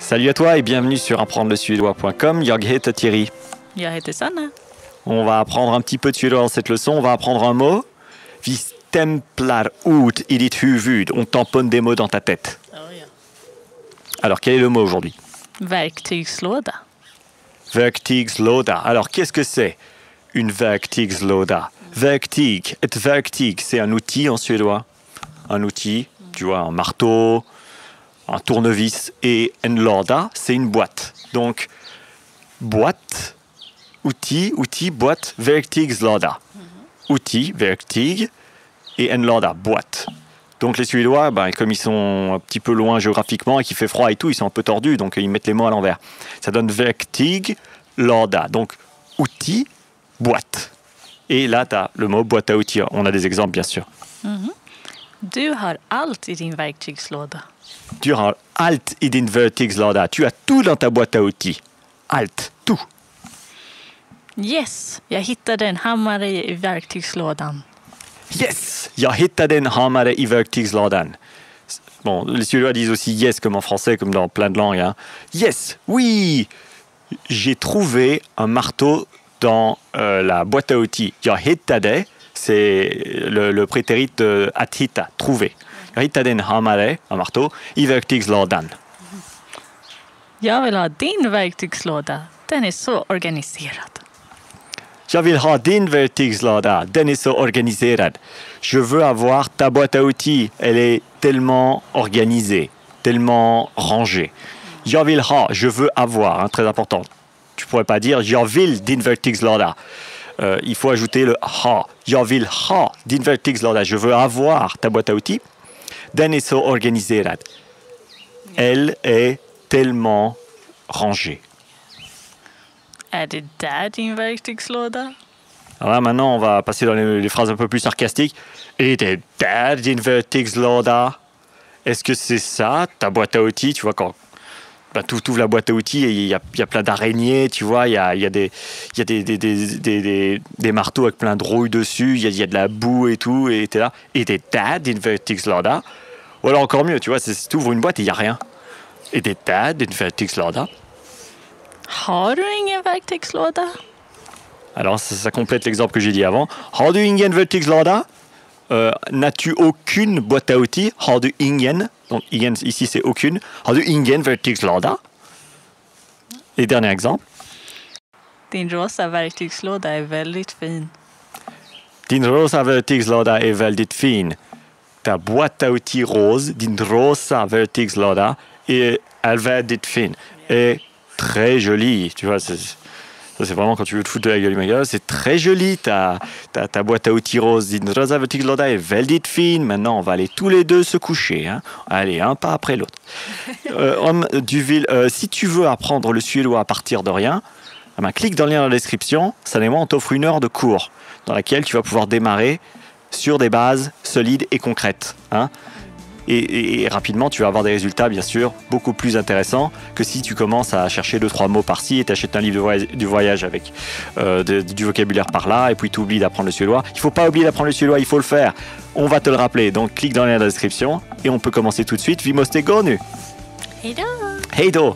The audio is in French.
Salut à toi et bienvenue sur apprendrelesuédois.com. Jag heter Thierry. Jag heter Sanna. On va apprendre un petit peu de suédois dans cette leçon. On va apprendre un mot. Vi stämplar ord i ditt huvud. On tamponne des mots dans ta tête. Oh, ja. Alors, quel est le mot aujourd'hui? Verktygslåda. Verktygslåda. Alors, qu'est-ce que c'est une verktygslåda? Verktyg. Ett verktyg, c'est un outil en suédois. Un outil, tu vois, un marteau, un tournevis. Et en låda, c'est une boîte. Donc, boîte, outil, boîte, verktygslåda. Outil, verktyg, et en låda, boîte. Donc les Suédois, comme ils sont un petit peu loin géographiquement et qu'il fait froid et tout, ils sont un peu tordus, donc ils mettent les mots à l'envers. Ça donne verktygslåda, donc outil, boîte. Et là, tu as le mot boîte à outils. On a des exemples, bien sûr. Du har allt i din verktygslåda. Tu har allt i din verktygslåda. Tu as tout dans ta boîte à outils. Allt, tout. Yes, jag hittade en hammare i verktygslådan. Yes, jag hittade en hammare i verktygslådan. Bon, les Suédois disent aussi yes comme en français, comme dans plein de langues. Hein. Yes, oui, j'ai trouvé un marteau dans la boîte à outils. Jag hittade, c'est le prétérit att hitta, trouver. Jag hittade en hammare, un marteau, i verktygslådan. Jag vill ha din verktygslåda. Den är så organiserad. Jag vill ha din verktygslåda, den är så organiserad. Je veux avoir ta boîte à outils, elle est tellement organisée, tellement rangée. Jag vill ha, je veux avoir, hein, très important. Tu pourrais pas dire jag vill din verktygslåda. Il faut ajouter le ha. Jag vill ha din verktygslåda, je veux avoir ta boîte à outils. Den är så organiserad. Elle est tellement rangée. Är det där din verktygslåda? Alors là, maintenant, on va passer dans les phrases un peu plus sarcastiques. Et det där din verktygslåda? Est-ce que c'est ça, ta boîte à outils? Tu vois, quand tu ouvres la boîte à outils et il y a plein d'araignées, tu vois, il y a des marteaux avec plein de rouille dessus, il y a de la boue et tout, et t'es là. Et det där din verktygslåda? Ou alors encore mieux, tu vois, tu ouvres une boîte et il n'y a rien. Et det där din verktygslåda? Har du ingen verktygslåda? Alors, ça complète l'exemple que j'ai dit avant. Har du ingen verktygslåda? N'as-tu aucune boîte à outils? Har du ingen? Donc, ingen, ici, c'est aucune. Har du ingen verktygslåda? Et dernier exemple. Din rosa verktygslåda är väldigt fin. Din rosa verktygslåda är väldigt fin. Ta boîte à outils rose, din rosa verktygslåda, est väldigt fin. Et très jolie. Tu vois, ça, c'est vraiment quand tu veux te foutre de la gueule du magasin. C'est très joli, ta boîte à outils rose. Din rosa verktygslåda est väldigt fin. Maintenant, on va aller tous les deux se coucher. Hein. Allez, un pas après l'autre. Si tu veux apprendre le suédois à partir de rien, clique dans le lien dans la description. Ça et moi, on t'offre 1 heure de cours dans laquelle tu vas pouvoir démarrer sur des bases solides et concrètes. Hein. Et rapidement, tu vas avoir des résultats, bien sûr, beaucoup plus intéressants que si tu commences à chercher 2-3 mots par-ci et t'achètes un livre de voyage avec du vocabulaire par-là et puis tu oublies d'apprendre le suédois. Il ne faut pas oublier d'apprendre le suédois, il faut le faire. On va te le rappeler. Donc, clique dans le lien dans la description et on peut commencer tout de suite. Vi måste gå nu. Hej då! Hej då!